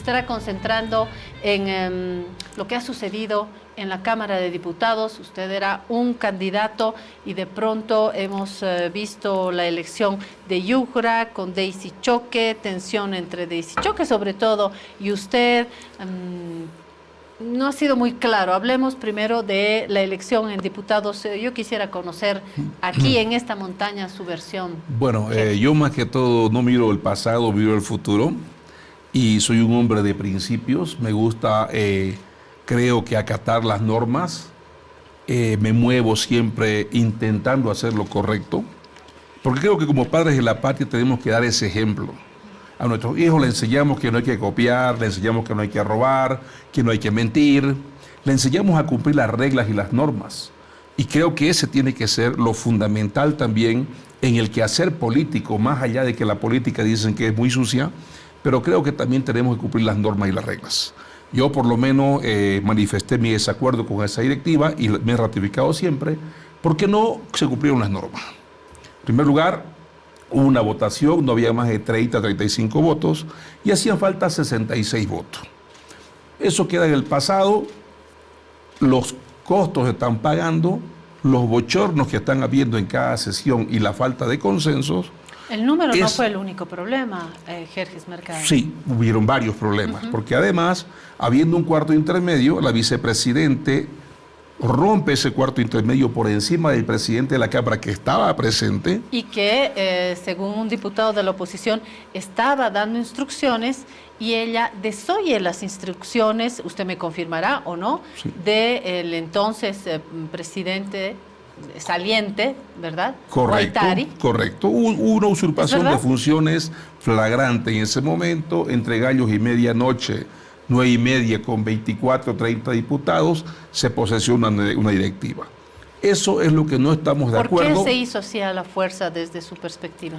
estará concentrando en lo que ha sucedido en la Cámara de Diputados. Usted era un candidato y de pronto hemos visto la elección de Yujra con Daisy Choque, tensión entre Daisy Choque sobre todo y usted. No ha sido muy claro. Hablemos primero de la elección en diputados. Yo quisiera conocer aquí en esta montaña su versión. Bueno, yo más que todo no miro el pasado, miro el futuro y soy un hombre de principios. Me gusta, creo que acatar las normas. Me muevo siempre intentando hacer lo correcto, porque creo que como padres de la patria tenemos que dar ese ejemplo. A nuestros hijos les enseñamos que no hay que copiar, les enseñamos que no hay que robar, que no hay que mentir, les enseñamos a cumplir las reglas y las normas. Y creo que ese tiene que ser lo fundamental también en el quehacer político, más allá de que la política dicen que es muy sucia, pero creo que también tenemos que cumplir las normas y las reglas. Yo por lo menos manifesté mi desacuerdo con esa directiva y me he ratificado siempre porque no se cumplieron las normas. En primer lugar, hubo una votación, no había más de 30, 35 votos y hacían falta 66 votos. Eso queda en el pasado, los costos están pagando, los bochornos que están habiendo en cada sesión y la falta de consensos. El número no fue el único problema, Jerjes Mercado. Sí, hubieron varios problemas, porque además, habiendo un cuarto intermedio, la vicepresidente rompe ese cuarto intermedio por encima del presidente de la Cámara que estaba presente. Y que, según un diputado de la oposición, estaba dando instrucciones y ella desoye las instrucciones, usted me confirmará o no, sí, del entonces presidente saliente, ¿verdad? Correcto, Guaitari. Correcto. Hubo una usurpación de funciones flagrante en ese momento, entre gallos y medianoche, 9:30 con 24, 30 diputados, se posesiona una directiva. Eso es lo que no estamos de acuerdo. ¿Por qué se hizo así a la fuerza desde su perspectiva?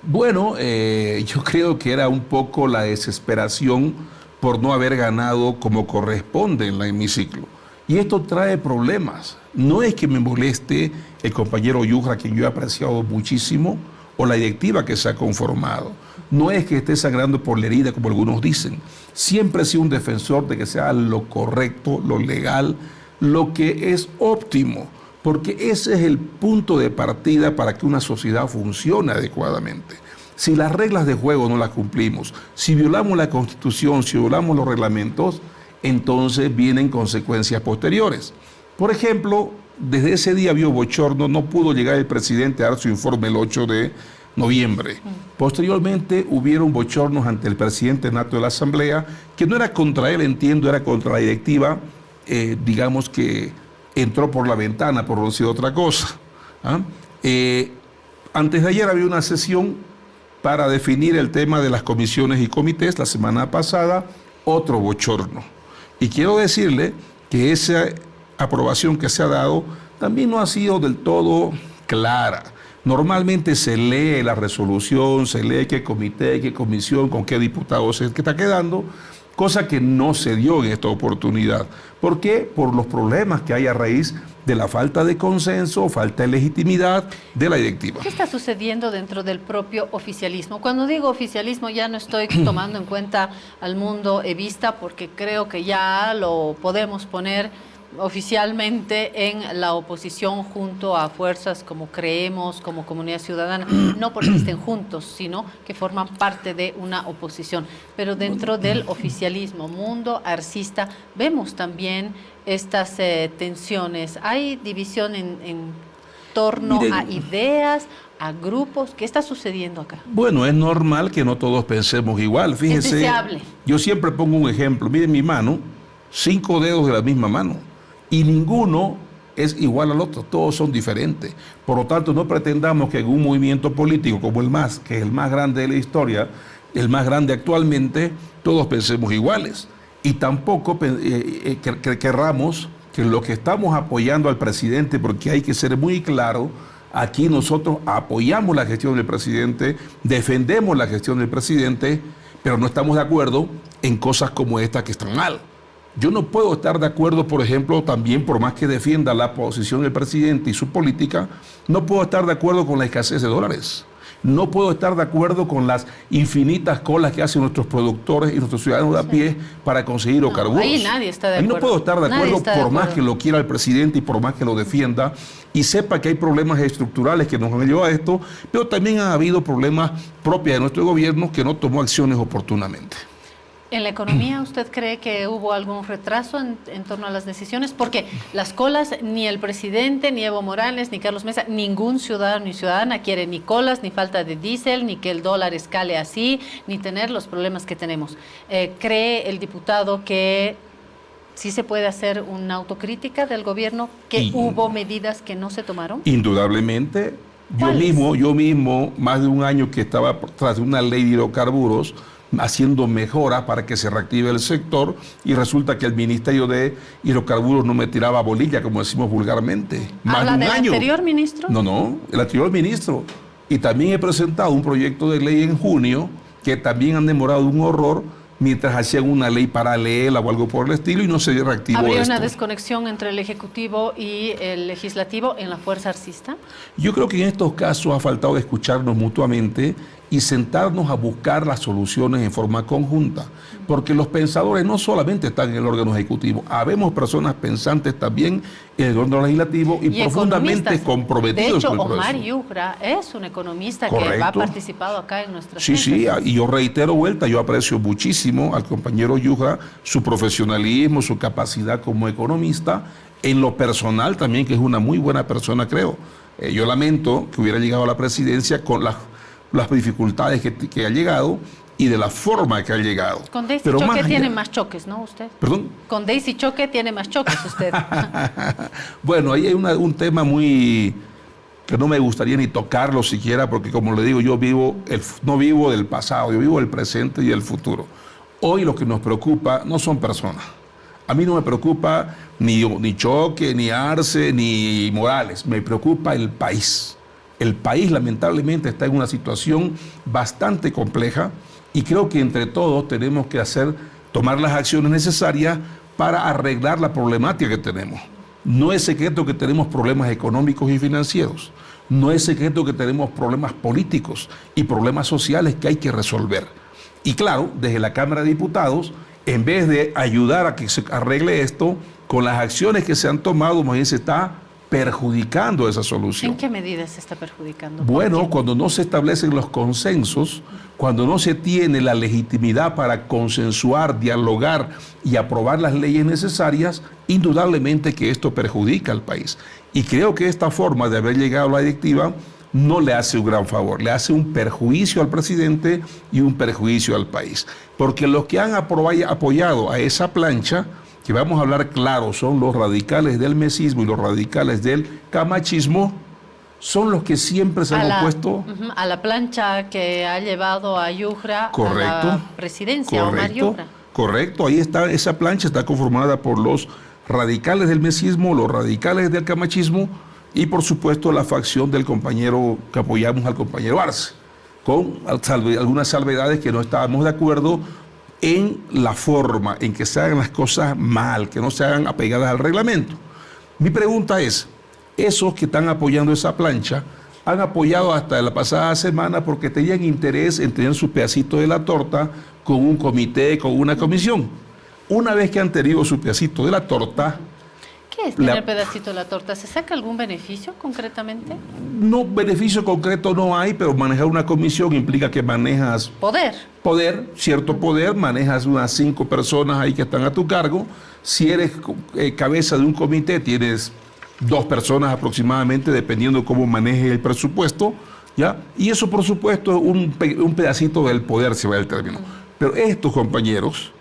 Bueno, yo creo que era un poco la desesperación por no haber ganado como corresponde en la hemiciclo. Y esto trae problemas. No es que me moleste el compañero Yujra, a quien yo he apreciado muchísimo, o la directiva que se ha conformado. No es que esté sangrando por la herida, como algunos dicen. Siempre he sido un defensor de que sea lo correcto, lo legal, lo que es óptimo, porque ese es el punto de partida para que una sociedad funcione adecuadamente. Si las reglas de juego no las cumplimos, si violamos la Constitución, si violamos los reglamentos, entonces vienen consecuencias posteriores. Por ejemplo, desde ese día había bochorno, no pudo llegar el presidente a dar su informe el 8 de noviembre. Posteriormente hubieron bochornos ante el presidente nato de la Asamblea, que no era contra él, entiendo, era contra la directiva, digamos que entró por la ventana, por no decir otra cosa. Antes de ayer había una sesión para definir el tema de las comisiones y comités, la semana pasada, otro bochorno. Y quiero decirle que esa aprobación que se ha dado también no ha sido del todo clara. Normalmente se lee la resolución, se lee qué comité, qué comisión, con qué diputados se está quedando, cosa que no se dio en esta oportunidad. ¿Por qué? Por los problemas que hay a raíz de la falta de consenso, falta de legitimidad de la directiva. ¿Qué está sucediendo dentro del propio oficialismo? Cuando digo oficialismo ya no estoy tomando en cuenta al mundo evista, porque creo que ya lo podemos poner oficialmente en la oposición junto a fuerzas como Creemos, como Comunidad Ciudadana, no porque estén juntos, sino que forman parte de una oposición. Pero dentro del oficialismo, mundo arcista, vemos también estas tensiones. ¿Hay división en torno a ideas, a grupos? ¿Qué está sucediendo acá? Bueno, es normal que no todos pensemos igual. Fíjense, es deseable. Yo siempre pongo un ejemplo. Miren mi mano, 5 dedos de la misma mano. Y ninguno es igual al otro, todos son diferentes. Por lo tanto, no pretendamos que en un movimiento político como el MAS, que es el más grande de la historia, el más grande actualmente, todos pensemos iguales. Y tampoco querramos que lo que estamos apoyando al presidente, porque hay que ser muy claro, aquí nosotros apoyamos la gestión del presidente, defendemos la gestión del presidente, pero no estamos de acuerdo en cosas como esta que están mal. Yo no puedo estar de acuerdo, por ejemplo, también por más que defienda la posición del presidente y su política, no puedo estar de acuerdo con la escasez de dólares. No puedo estar de acuerdo con las infinitas colas que hacen nuestros productores y nuestros ciudadanos de a pie para conseguir hidrocarburos. Ahí nadie está de acuerdo. Ahí no puedo estar de acuerdo por más que lo quiera el presidente y por más que lo defienda y sepa que hay problemas estructurales que nos han llevado a esto, pero también ha habido problemas propios de nuestro gobierno que no tomó acciones oportunamente. ¿En la economía usted cree que hubo algún retraso en torno a las decisiones? Porque las colas, ni el presidente, ni Evo Morales, ni Carlos Mesa, ningún ciudadano ni ciudadana quiere ni colas, ni falta de diésel, ni que el dólar escale así, ni tener los problemas que tenemos. ¿Cree el diputado que sí se puede hacer una autocrítica del gobierno, que hubo medidas que no se tomaron? Indudablemente. Yo mismo, más de un año que estaba tras de una ley de hidrocarburos, haciendo mejoras para que se reactive el sector y resulta que el Ministerio de Hidrocarburos no me tiraba bolilla, como decimos vulgarmente. ¿Habla del anterior ministro? No, el anterior ministro. Y también he presentado un proyecto de ley en junio que también han demorado un horror mientras hacían una ley paralela o algo por el estilo y no se reactivó esto. ¿Habría una desconexión entre el Ejecutivo y el Legislativo en la fuerza arcista? Yo creo que en estos casos ha faltado escucharnos mutuamente y sentarnos a buscar las soluciones en forma conjunta, porque los pensadores no solamente están en el órgano ejecutivo, habemos personas pensantes también en el órgano legislativo y profundamente comprometidos con el proceso. De hecho, Omar Yujra es un economista que ha participado acá en nuestra Sí, y yo reitero yo aprecio muchísimo al compañero Yujra, su profesionalismo, su capacidad como economista, en lo personal también, que es una muy buena persona, creo. Yo lamento que hubiera llegado a la presidencia con las dificultades que ha llegado y de la forma que ha llegado. Con Daisy Choque tiene más choques, ¿no usted? ¿Perdón? Con Daisy Choque tiene más choques usted. Bueno, ahí hay un tema muy que no me gustaría ni tocarlo siquiera, porque como le digo, no vivo del pasado, yo vivo del presente y del futuro. Hoy lo que nos preocupa no son personas. A mí no me preocupa ni Choque, ni Arce, ni Morales. Me preocupa el país. El país lamentablemente está en una situación bastante compleja y creo que entre todos tenemos que tomar las acciones necesarias para arreglar la problemática que tenemos. No es secreto que tenemos problemas económicos y financieros. No es secreto que tenemos problemas políticos y problemas sociales que hay que resolver. Y claro, desde la Cámara de Diputados, en vez de ayudar a que se arregle esto, con las acciones que se han tomado, más bien se está perjudicando esa solución. ¿En qué medida se está perjudicando? Bueno, cuando no se establecen los consensos, cuando no se tiene la legitimidad para consensuar, dialogar y aprobar las leyes necesarias, indudablemente que esto perjudica al país. Y creo que esta forma de haber llegado a la directiva no le hace un gran favor, le hace un perjuicio al presidente y un perjuicio al país. Porque los que han apoyado a esa plancha, que vamos a hablar claro, son los radicales del mesismo y los radicales del camachismo, son los que siempre se han opuesto a la plancha que ha llevado a Yujra a la presidencia, Omar Yujra. Correcto, ahí está, esa plancha está conformada por los radicales del mesismo, los radicales del camachismo y por supuesto la facción del compañero que apoyamos al compañero Arce, con algunas salvedades que no estábamos de acuerdo en la forma en que se hagan las cosas mal, que no se hagan apegadas al reglamento. Mi pregunta es, esos que están apoyando esa plancha han apoyado hasta la pasada semana porque tenían interés en tener su pedacito de la torta con un comité, con una comisión. Una vez que han tenido su pedacito de la torta... ¿Qué es tener pedacito de la torta? ¿Se saca algún beneficio concretamente? No, beneficio concreto no hay, pero manejar una comisión implica que manejas... Cierto poder, manejas unas 5 personas ahí que están a tu cargo. Si eres cabeza de un comité, tienes 2 personas aproximadamente, dependiendo cómo manejes el presupuesto, ¿ya? Y eso, por supuesto, es un pedacito del poder, se va el término. Pero estos compañeros,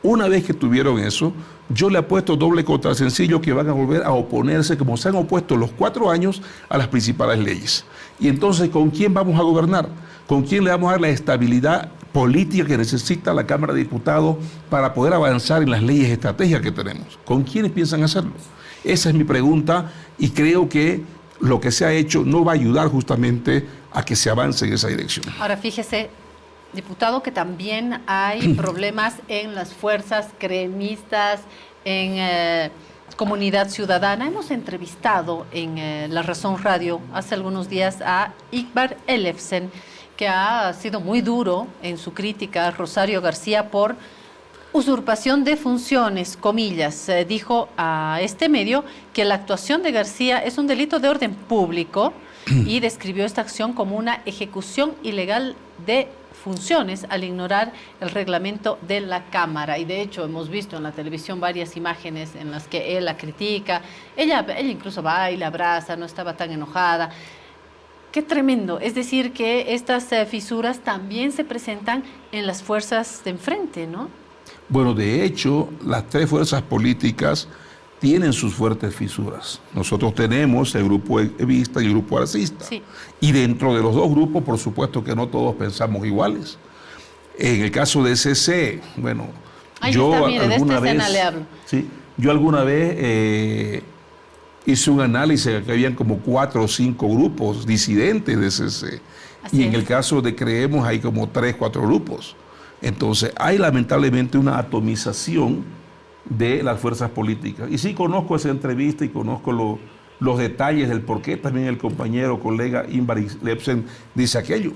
una vez que tuvieron eso, yo le apuesto doble contra sencillo que van a volver a oponerse, como se han opuesto los 4 años, a las principales leyes. Y entonces, ¿con quién vamos a gobernar? ¿Con quién le vamos a dar la estabilidad política que necesita la Cámara de Diputados para poder avanzar en las leyes estratégicas que tenemos? ¿Con quiénes piensan hacerlo? Esa es mi pregunta y creo que lo que se ha hecho no va a ayudar justamente a que se avance en esa dirección. Ahora, fíjese, diputado, que también hay problemas en las fuerzas cremistas, en comunidad ciudadana. Hemos entrevistado en La Razón Radio hace algunos días a Iqbal Elefsen, que ha sido muy duro en su crítica a Rosario García por usurpación de funciones, comillas. Dijo a este medio que la actuación de García es un delito de orden público y describió esta acción como una ejecución ilegal de funciones al ignorar el reglamento de la Cámara. Y de hecho hemos visto en la televisión varias imágenes en las que él la critica. Ella incluso baila, abraza, no estaba tan enojada. Qué tremendo. Es decir, que estas fisuras también se presentan en las fuerzas de enfrente, ¿no? Bueno, de hecho, las tres fuerzas políticas tienen sus fuertes fisuras. Nosotros tenemos el grupo evista y el grupo arcista. Sí. Y dentro de los dos grupos, por supuesto que no todos pensamos iguales. En el caso de CC, bueno, ahí yo está, mire, alguna de esta vez, le hablo. Sí, yo alguna vez hice un análisis de que habían como 4 o 5 grupos disidentes de CC. Así y en el caso de Creemos hay como 3, 4 grupos. Entonces, hay lamentablemente una atomización de las fuerzas políticas. Y sí conozco esa entrevista y conozco los detalles del por qué también el compañero, colega Iqbal Elefsen dice aquello.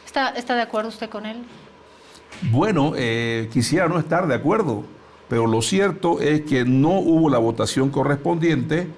¿Está de acuerdo usted con él? Bueno, quisiera no estar de acuerdo, pero lo cierto es que no hubo la votación correspondiente,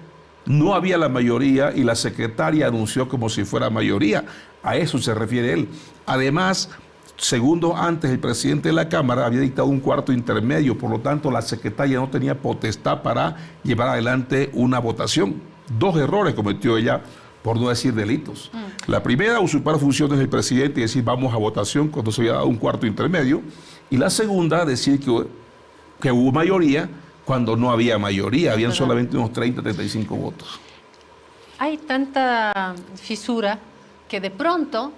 no había la mayoría y la secretaria anunció como si fuera mayoría. A eso se refiere él. Además, segundos antes, el presidente de la Cámara había dictado un cuarto intermedio, por lo tanto, la secretaria no tenía potestad para llevar adelante una votación. 2 errores cometió ella, por no decir delitos. La primera, usurpar funciones del presidente y decir vamos a votación cuando se había dado un cuarto intermedio. Y la segunda, decir que hubo mayoría cuando no había mayoría, habían solamente unos 30, 35 votos. Hay tanta fisura que de pronto,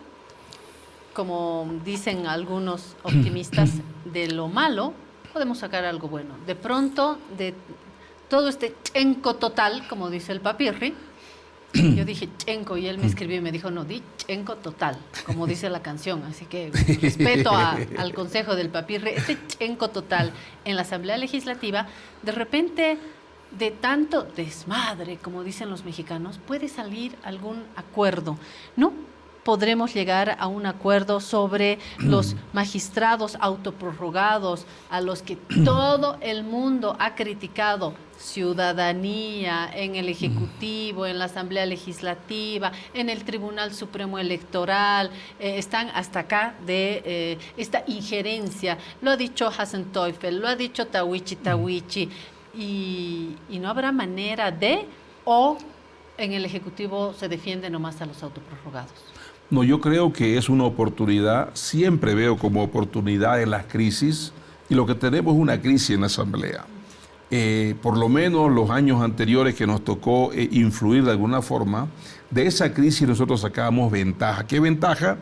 como dicen algunos optimistas, de lo malo podemos sacar algo bueno. De pronto, de todo este chenco total, como dice el Papirri, yo dije chenco y él me escribió y me dijo, no, di chenco total, como dice la canción. Así que respeto al consejo del Papirri. Este chenco total en la Asamblea Legislativa, de repente, de tanto desmadre, como dicen los mexicanos, puede salir algún acuerdo, ¿no? Podremos llegar a un acuerdo sobre los magistrados autoprorrogados a los que todo el mundo ha criticado, ciudadanía, en el Ejecutivo, en la Asamblea Legislativa, en el Tribunal Supremo Electoral, están hasta acá de esta injerencia. Lo ha dicho Hassan Teufel, lo ha dicho Tawichi, y no habrá manera de, o en el Ejecutivo se defiende nomás a los autoprorrogados. No, yo creo que es una oportunidad, siempre veo como oportunidad en las crisis, y lo que tenemos es una crisis en la Asamblea. Por lo menos los años anteriores que nos tocó influir de alguna forma, de esa crisis nosotros sacábamos ventaja. ¿Qué ventaja?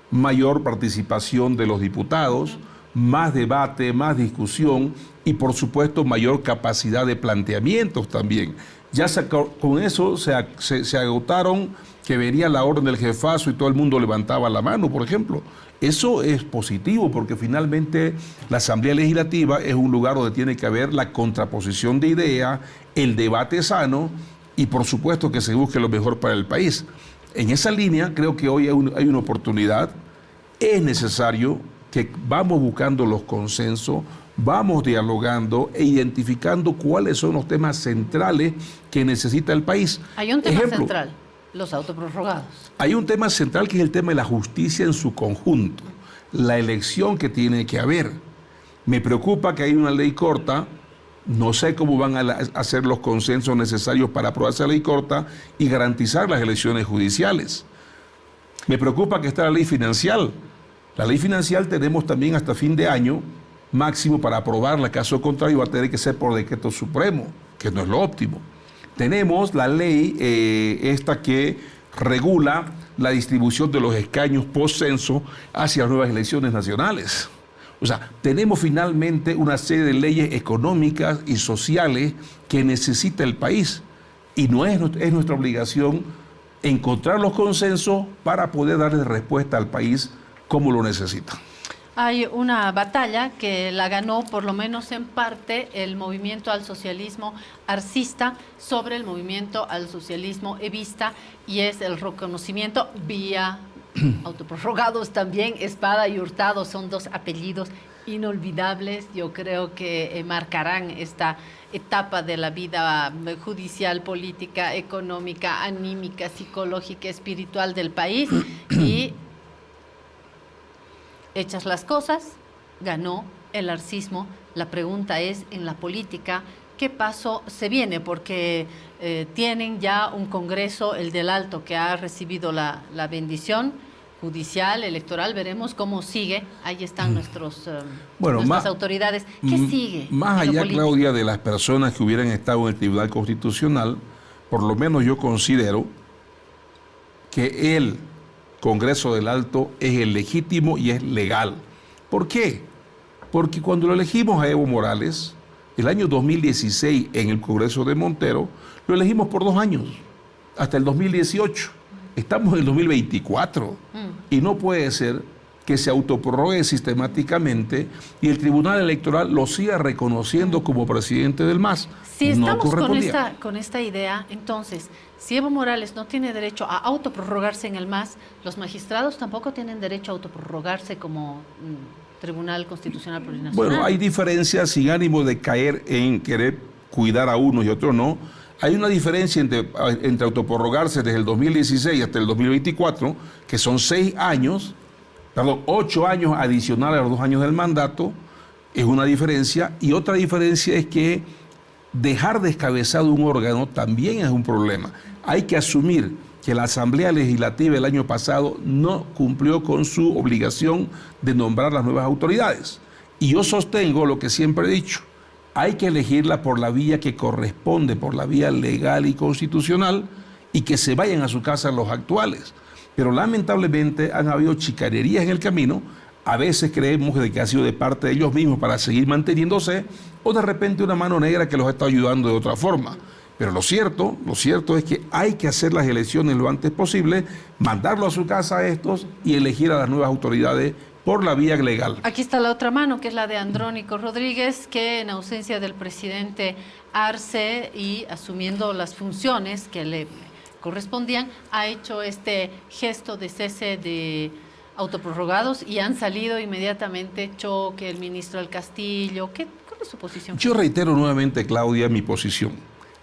Mayor participación de los diputados, más debate, más discusión y por supuesto mayor capacidad de planteamientos también. Ya con eso se agotaron que venía la orden del jefazo y todo el mundo levantaba la mano, por ejemplo. Eso es positivo porque finalmente la Asamblea Legislativa es un lugar donde tiene que haber la contraposición de ideas, el debate sano y por supuesto que se busque lo mejor para el país. En esa línea creo que hoy hay una oportunidad. Es necesario que vamos buscando los consensos, vamos dialogando e identificando cuáles son los temas centrales que necesita el país. Hay un tema central. Los autoprorrogados. Hay un tema central que es el tema de la justicia en su conjunto, la elección que tiene que haber. Me preocupa que hay una ley corta, no sé cómo van a hacer los consensos necesarios para aprobar esa ley corta y garantizar las elecciones judiciales. Me preocupa que está la ley financiera. La ley financiera tenemos también hasta fin de año máximo para aprobarla, caso contrario va a tener que ser por decreto supremo, que no es lo óptimo. Tenemos la ley esta que regula la distribución de los escaños post-censo hacia las nuevas elecciones nacionales. O sea, tenemos finalmente una serie de leyes económicas y sociales que necesita el país. Y es nuestra obligación encontrar los consensos para poder darle respuesta al país como lo necesita. Hay una batalla que la ganó, por lo menos en parte, el movimiento al socialismo arcista sobre el movimiento al socialismo evista, y es el reconocimiento vía autoprorrogados también. Espada y Hurtado son dos apellidos inolvidables. Yo creo que marcarán esta etapa de la vida judicial, política, económica, anímica, psicológica, espiritual del país. Y hechas las cosas, ganó el arcismo. La pregunta es, en la política, ¿qué paso se viene? Porque tienen ya un Congreso, el del Alto, que ha recibido la bendición judicial, electoral. Veremos cómo sigue. Ahí están nuestras autoridades. ¿Qué sigue? Más allá, Claudia, de las personas que hubieran estado en el Tribunal Constitucional, por lo menos yo considero que el Congreso del Alto es el legítimo y es legal. ¿Por qué? Porque cuando lo elegimos a Evo Morales, el año 2016 en el Congreso de Montero, lo elegimos por 2 años, hasta el 2018. Estamos en el 2024 y no puede ser que se autoprorrogue sistemáticamente y el Tribunal Electoral lo siga reconociendo como presidente del MAS. Si estamos con esta idea, entonces, si Evo Morales no tiene derecho a autoprorrogarse en el MAS, los magistrados tampoco tienen derecho a autoprorrogarse como Tribunal Constitucional Plurinacional. Bueno, hay diferencias sin ánimo de caer en querer cuidar a unos y otros no. Hay una diferencia entre autoprorrogarse desde el 2016 hasta el 2024, que son 8 años adicionales a los 2 años del mandato, es una diferencia. Y otra diferencia es que dejar descabezado un órgano también es un problema. Hay que asumir que la Asamblea Legislativa el año pasado no cumplió con su obligación de nombrar las nuevas autoridades. Y yo sostengo lo que siempre he dicho: hay que elegirla por la vía que corresponde, por la vía legal y constitucional, y que se vayan a su casa los actuales. Pero lamentablemente han habido chicanerías en el camino. A veces creemos que ha sido de parte de ellos mismos para seguir manteniéndose, o de repente una mano negra que los está ayudando de otra forma. Pero lo cierto es que hay que hacer las elecciones lo antes posible, mandarlo a su casa a estos y elegir a las nuevas autoridades por la vía legal. Aquí está la otra mano, que es la de Andrónico Rodríguez, que en ausencia del presidente Arce y asumiendo las funciones que le correspondían, ha hecho este gesto de cese de autoprorrogados y han salido inmediatamente Choque, el ministro del Castillo. ¿Cuál es su posición? Yo reitero nuevamente, Claudia, mi posición.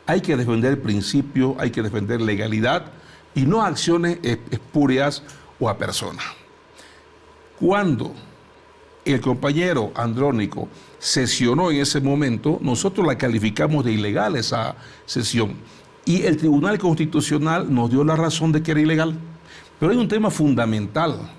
Hay que defender principios, hay que defender legalidad y no acciones espurias o a personas. Cuando el compañero Andrónico sesionó en ese momento, nosotros la calificamos de ilegal esa sesión. Y el Tribunal Constitucional nos dio la razón de que era ilegal. Pero hay un tema fundamental.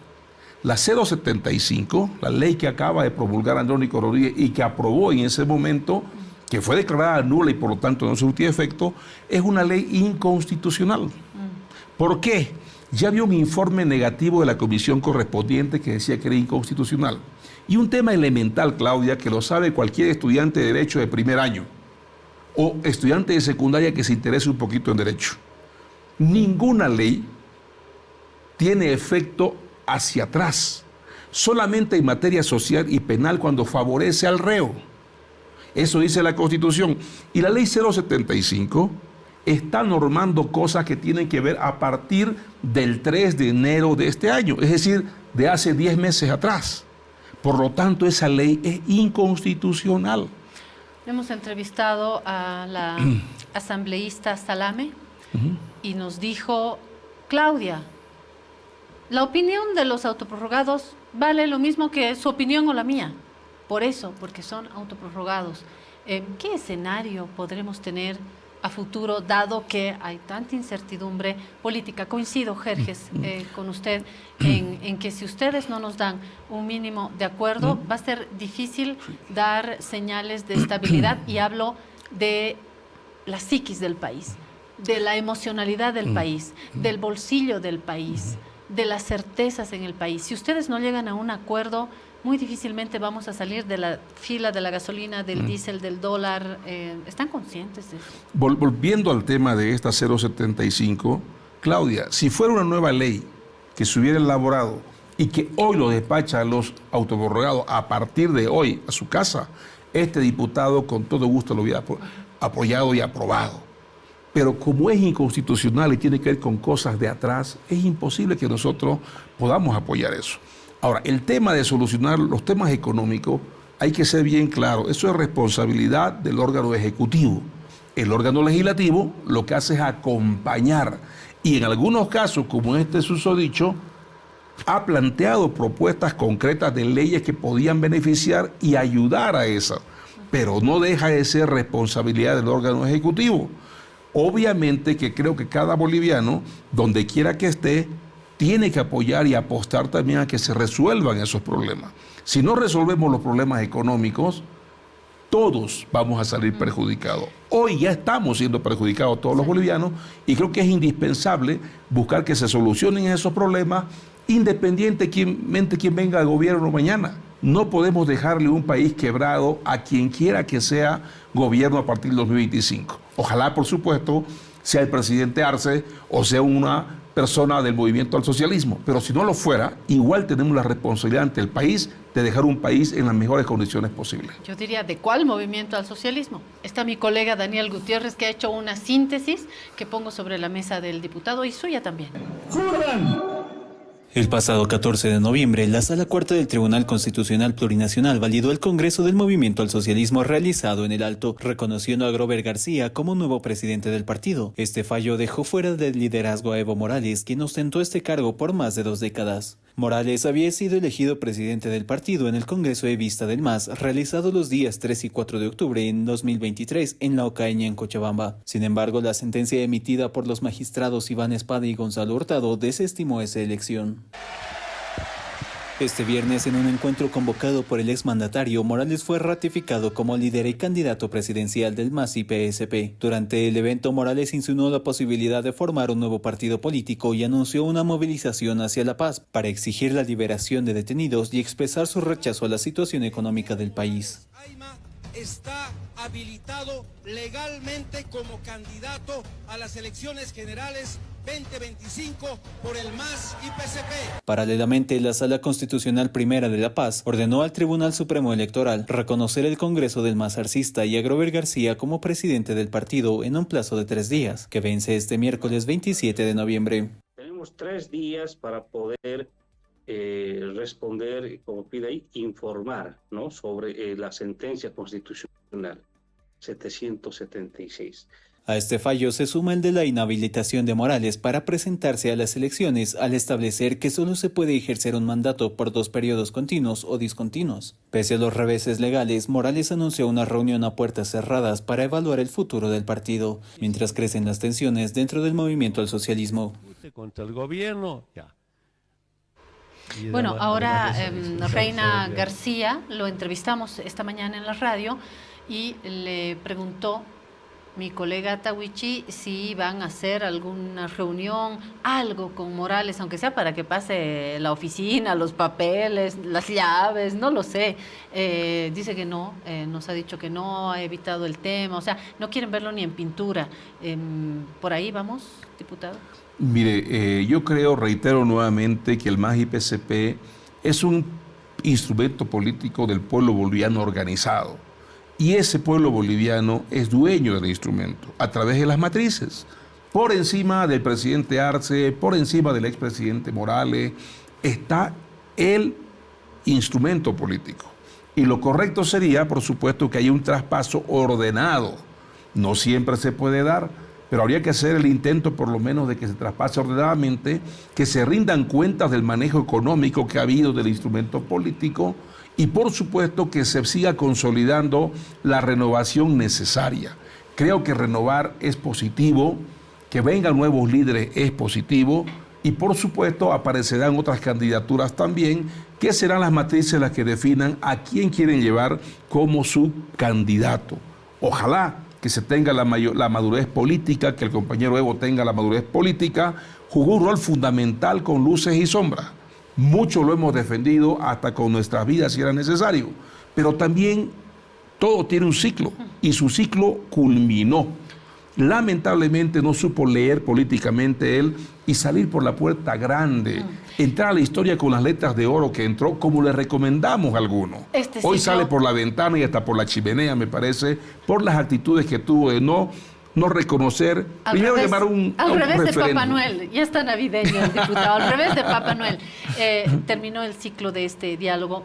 La 075, la ley que acaba de promulgar Andrónico Rodríguez y que aprobó en ese momento, que fue declarada nula y por lo tanto no surtió efecto, es una ley inconstitucional. ¿Por qué? Ya había un informe negativo de la comisión correspondiente que decía que era inconstitucional. Y un tema elemental, Claudia, que lo sabe cualquier estudiante de Derecho de primer año o estudiante de secundaria que se interese un poquito en Derecho. Ninguna ley tiene efecto hacia atrás, solamente en materia social y penal cuando favorece al reo. Eso dice la Constitución. Y la ley 075 está normando cosas que tienen que ver a partir del 3 de enero de este año, es decir, de hace 10 meses atrás. Por lo tanto, esa ley es inconstitucional. Hemos entrevistado a la asambleísta Salame y nos dijo: Claudia, la opinión de los autoprorrogados vale lo mismo que su opinión o la mía. Por eso, porque son autoprorrogados. ¿Qué escenario podremos tener a futuro, dado que hay tanta incertidumbre política? Coincido, Jerjes, con usted en que si ustedes no nos dan un mínimo de acuerdo, va a ser difícil dar señales de estabilidad, y hablo de la psiquis del país, de la emocionalidad del país, del bolsillo del país, de las certezas en el país. Si ustedes no llegan a un acuerdo, muy difícilmente vamos a salir de la fila de la gasolina, del diésel, del dólar. ¿Están conscientes de eso? Volviendo al tema de esta 075, Claudia, si fuera una nueva ley que se hubiera elaborado y que hoy lo despachan los autoprorrogados a partir de hoy a su casa, este diputado con todo gusto lo hubiera apoyado y aprobado. Pero como es inconstitucional y tiene que ver con cosas de atrás, es imposible que nosotros podamos apoyar eso. Ahora, el tema de solucionar los temas económicos, hay que ser bien claro, eso es responsabilidad del órgano ejecutivo. El órgano legislativo lo que hace es acompañar y en algunos casos, como este susodicho, ha planteado propuestas concretas de leyes que podían beneficiar y ayudar a esa, pero no deja de ser responsabilidad del órgano ejecutivo. Obviamente que creo que cada boliviano, donde quiera que esté, tiene que apoyar y apostar también a que se resuelvan esos problemas. Si no resolvemos los problemas económicos, todos vamos a salir perjudicados. Hoy ya estamos siendo perjudicados todos los bolivianos y creo que es indispensable buscar que se solucionen esos problemas independientemente quién venga al gobierno mañana. No podemos dejarle un país quebrado a quien quiera que sea gobierno a partir del 2025. Ojalá, por supuesto, sea el presidente Arce o sea una persona del movimiento al socialismo. Pero si no lo fuera, igual tenemos la responsabilidad ante el país de dejar un país en las mejores condiciones posibles. Yo diría, ¿de cuál movimiento al socialismo? Está mi colega Daniel Gutiérrez, que ha hecho una síntesis que pongo sobre la mesa del diputado y suya también. ¡Jurran! El pasado 14 de noviembre, la Sala Cuarta del Tribunal Constitucional Plurinacional validó el Congreso del Movimiento al Socialismo realizado en el Alto, reconociendo a Grover García como nuevo presidente del partido. Este fallo dejó fuera del liderazgo a Evo Morales, quien ostentó este cargo por más de 2 décadas. Morales había sido elegido presidente del partido en el Congreso Evista del MAS, realizado los días 3 y 4 de octubre en 2023 en La Ocaña, en Cochabamba. Sin embargo, la sentencia emitida por los magistrados Iván Espada y Gonzalo Hurtado desestimó esa elección. Este viernes, en un encuentro convocado por el exmandatario, Morales fue ratificado como líder y candidato presidencial del MAS y PSP. Durante el evento, Morales insinuó la posibilidad de formar un nuevo partido político y anunció una movilización hacia La Paz para exigir la liberación de detenidos y expresar su rechazo a la situación económica del país. Está habilitado legalmente como candidato a las elecciones generales 2025 por el MAS y PSP. Paralelamente, la Sala Constitucional Primera de La Paz ordenó al Tribunal Supremo Electoral reconocer el Congreso del MAS arcista y a Grover García como presidente del partido en un plazo de 3 días, que vence este miércoles 27 de noviembre. Tenemos 3 días para poder responder, como pide ahí, informar, ¿no?, sobre la sentencia constitucional 776. A este fallo se suma el de la inhabilitación de Morales para presentarse a las elecciones al establecer que solo se puede ejercer un mandato por 2 periodos continuos o discontinuos. Pese a los reveses legales, Morales anunció una reunión a puertas cerradas para evaluar el futuro del partido, mientras crecen las tensiones dentro del movimiento al socialismo. Contra el gobierno, ya. Bueno, ahora Reina García lo entrevistamos esta mañana en la radio y le preguntó mi colega Tawichi si van a hacer alguna reunión, algo con Morales, aunque sea para que pase la oficina, los papeles, las llaves, no lo sé. Dice que no, nos ha dicho que no, ha evitado el tema, o sea, no quieren verlo ni en pintura. ¿Por ahí vamos, diputado? Mire, yo creo, reitero nuevamente, que el MAS y PSP es un instrumento político del pueblo boliviano organizado. Y ese pueblo boliviano es dueño del instrumento a través de las matrices. Por encima del presidente Arce, por encima del expresidente Morales, está el instrumento político. Y lo correcto sería, por supuesto, que haya un traspaso ordenado. No siempre se puede dar, pero habría que hacer el intento por lo menos de que se traspase ordenadamente, que se rindan cuentas del manejo económico que ha habido del instrumento político y por supuesto que se siga consolidando la renovación necesaria. Creo que renovar es positivo, que vengan nuevos líderes es positivo y por supuesto aparecerán otras candidaturas también, que serán las matrices las que definan a quién quieren llevar como su candidato. Ojalá que se tenga la madurez política, que el compañero Evo tenga la madurez política, jugó un rol fundamental con luces y sombras. Mucho lo hemos defendido hasta con nuestras vidas si era necesario, pero también todo tiene un ciclo y su ciclo culminó. Lamentablemente no supo leer políticamente él y salir por la puerta grande, entrar a la historia con las letras de oro que entró, como le recomendamos a algunos. Hoy sale por la ventana y hasta por la chimenea, me parece, por las actitudes que tuvo de no reconocer, primero llamar a un revés de referéndum. Papá Noel, ya está navideño el diputado, al revés de Papá Noel. Terminó el ciclo de este diálogo